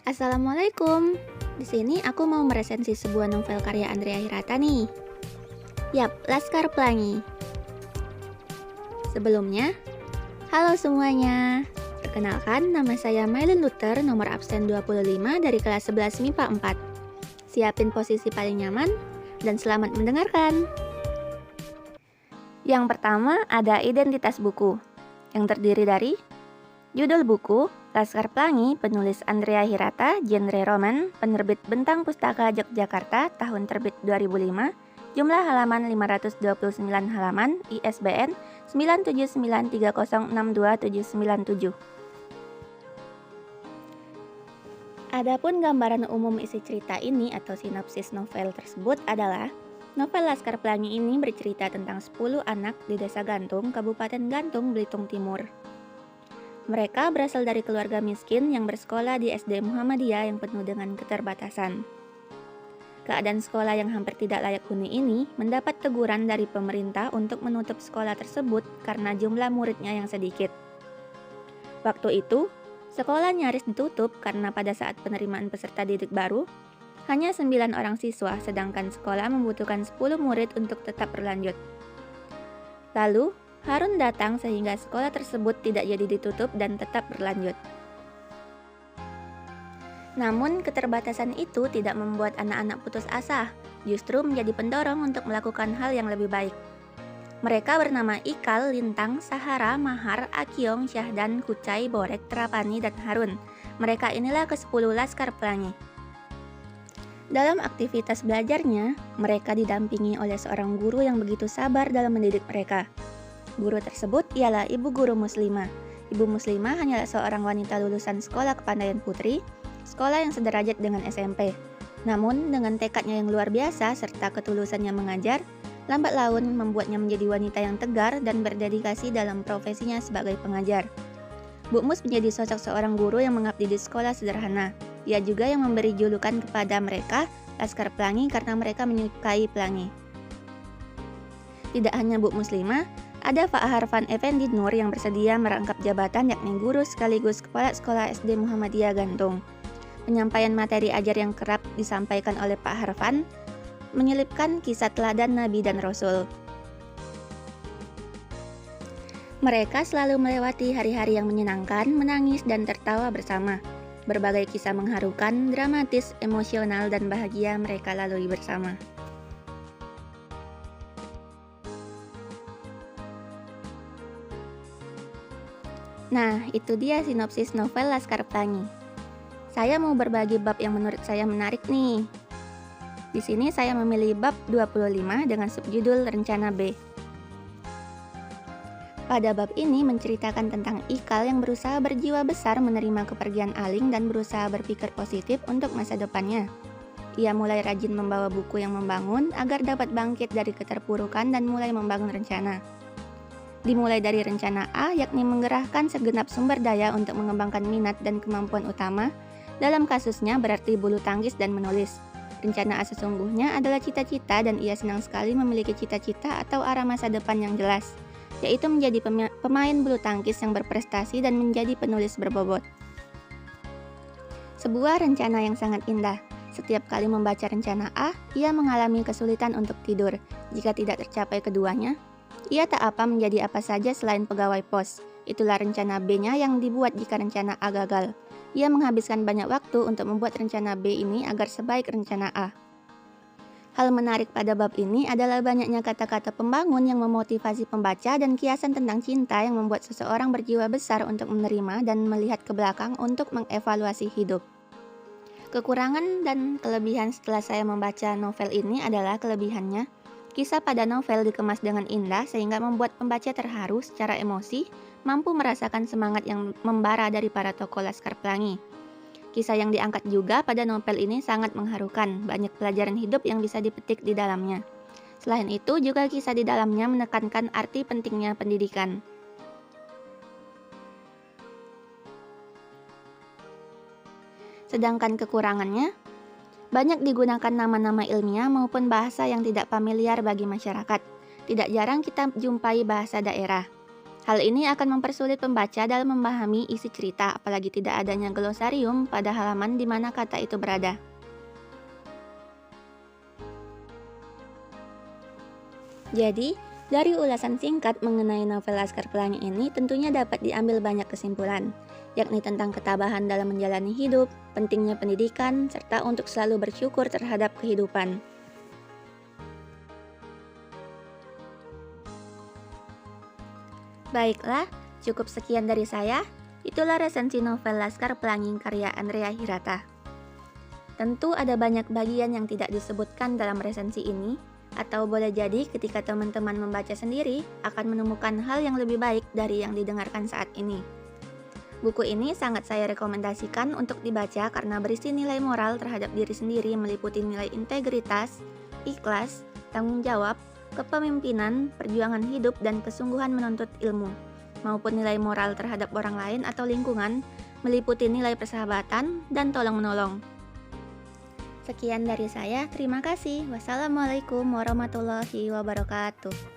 Assalamualaikum. Di sini aku mau meresensi sebuah novel karya Andrea Hirata nih. Yap, Laskar Pelangi. Sebelumnya, halo semuanya. Perkenalkan, nama saya Mylin Luther, nomor absen 25 dari kelas 11 MIPA 4. Siapin posisi paling nyaman dan selamat mendengarkan. Yang pertama ada identitas buku, yang terdiri dari judul buku, Laskar Pelangi, penulis Andrea Hirata, genre roman, penerbit Bentang Pustaka Yogyakarta, tahun terbit 2005, jumlah halaman 529 halaman, ISBN 97930629797. Adapun gambaran umum isi cerita ini atau sinopsis novel tersebut adalah novel Laskar Pelangi ini bercerita tentang 10 anak di Desa Gantung, Kabupaten Gantung, Belitung Timur. Mereka berasal dari keluarga miskin yang bersekolah di SD Muhammadiyah yang penuh dengan keterbatasan. Keadaan sekolah yang hampir tidak layak huni ini mendapat teguran dari pemerintah untuk menutup sekolah tersebut karena jumlah muridnya yang sedikit. Waktu itu, sekolah nyaris ditutup karena pada saat penerimaan peserta didik baru, hanya 9 orang siswa sedangkan sekolah membutuhkan 10 murid untuk tetap berlanjut. Lalu, Harun datang sehingga sekolah tersebut tidak jadi ditutup dan tetap berlanjut. Namun, keterbatasan itu tidak membuat anak-anak putus asa, justru menjadi pendorong untuk melakukan hal yang lebih baik. Mereka bernama Ikal, Lintang, Sahara, Mahar, Akyong, Syahdan, Kucai, Borek, Terapani, dan Harun. Mereka inilah ke-10 Laskar Pelangi. Dalam aktivitas belajarnya, mereka didampingi oleh seorang guru yang begitu sabar dalam mendidik mereka. Guru tersebut ialah Ibu Guru Muslimah. Ibu Muslimah hanyalah seorang wanita lulusan sekolah kepandaian putri, sekolah yang sederajat dengan SMP. Namun, dengan tekadnya yang luar biasa serta ketulusannya mengajar, lambat laun membuatnya menjadi wanita yang tegar dan berdedikasi dalam profesinya sebagai pengajar. Bu Mus menjadi sosok seorang guru yang mengabdi di sekolah sederhana. Ia juga yang memberi julukan kepada mereka Laskar Pelangi karena mereka menyukai pelangi. Tidak hanya Bu Muslimah, ada Pak Harfan Effendi Nur yang bersedia merangkap jabatan yakni guru sekaligus kepala sekolah SD Muhammadiyah Gantung. Penyampaian materi ajar yang kerap disampaikan oleh Pak Harfan menyelipkan kisah teladan Nabi dan Rasul. Mereka selalu melewati hari-hari yang menyenangkan, menangis dan tertawa bersama. Berbagai kisah mengharukan, dramatis, emosional dan bahagia mereka lalui bersama. Nah, itu dia sinopsis novel Laskar Pelangi. Saya mau berbagi bab yang menurut saya menarik nih. Di sini saya memilih bab 25 dengan subjudul Rencana B. Pada bab ini menceritakan tentang Ikal yang berusaha berjiwa besar menerima kepergian Aling dan berusaha berpikir positif untuk masa depannya. Ia mulai rajin membawa buku yang membangun agar dapat bangkit dari keterpurukan dan mulai membangun rencana. Dimulai dari rencana A, yakni menggerahkan segenap sumber daya untuk mengembangkan minat dan kemampuan utama. Dalam kasusnya berarti bulu tangkis dan menulis. Rencana A sesungguhnya adalah cita-cita dan ia senang sekali memiliki cita-cita atau arah masa depan yang jelas, yaitu menjadi pemain bulu tangkis yang berprestasi dan menjadi penulis berbobot. Sebuah rencana yang sangat indah. Setiap kali membaca rencana A, ia mengalami kesulitan untuk tidur. Jika tidak tercapai keduanya, ia tak apa menjadi apa saja selain pegawai pos. Itulah rencana B-nya yang dibuat jika rencana A gagal. Ia menghabiskan banyak waktu untuk membuat rencana B ini agar sebaik rencana A. Hal menarik pada bab ini adalah banyaknya kata-kata pembangun yang memotivasi pembaca dan kiasan tentang cinta yang membuat seseorang berjiwa besar untuk menerima dan melihat ke belakang untuk mengevaluasi hidup. Kekurangan dan kelebihan setelah saya membaca novel ini adalah kelebihannya. Kisah pada novel dikemas dengan indah sehingga membuat pembaca terharu secara emosi, mampu merasakan semangat yang membara dari para tokoh Laskar Pelangi. Kisah yang diangkat juga pada novel ini sangat mengharukan, banyak pelajaran hidup yang bisa dipetik di dalamnya. Selain itu, juga kisah di dalamnya menekankan arti pentingnya pendidikan. Sedangkan kekurangannya, banyak digunakan nama-nama ilmiah maupun bahasa yang tidak familiar bagi masyarakat. Tidak jarang kita jumpai bahasa daerah. Hal ini akan mempersulit pembaca dalam memahami isi cerita, apalagi tidak adanya glosarium pada halaman di mana kata itu berada. Jadi, dari ulasan singkat mengenai novel Laskar Pelangi ini tentunya dapat diambil banyak kesimpulan, yakni tentang ketabahan dalam menjalani hidup, pentingnya pendidikan, serta untuk selalu bersyukur terhadap kehidupan. Baiklah, cukup sekian dari saya. Itulah resensi novel Laskar Pelangi karya Andrea Hirata. Tentu ada banyak bagian yang tidak disebutkan dalam resensi ini, atau boleh jadi ketika teman-teman membaca sendiri akan menemukan hal yang lebih baik dari yang didengarkan saat ini. Buku ini sangat saya rekomendasikan untuk dibaca karena berisi nilai moral terhadap diri sendiri meliputi nilai integritas, ikhlas, tanggung jawab, kepemimpinan, perjuangan hidup, dan kesungguhan menuntut ilmu, maupun nilai moral terhadap orang lain atau lingkungan meliputi nilai persahabatan dan tolong-menolong. Sekian dari saya, terima kasih. Wassalamualaikum warahmatullahi wabarakatuh.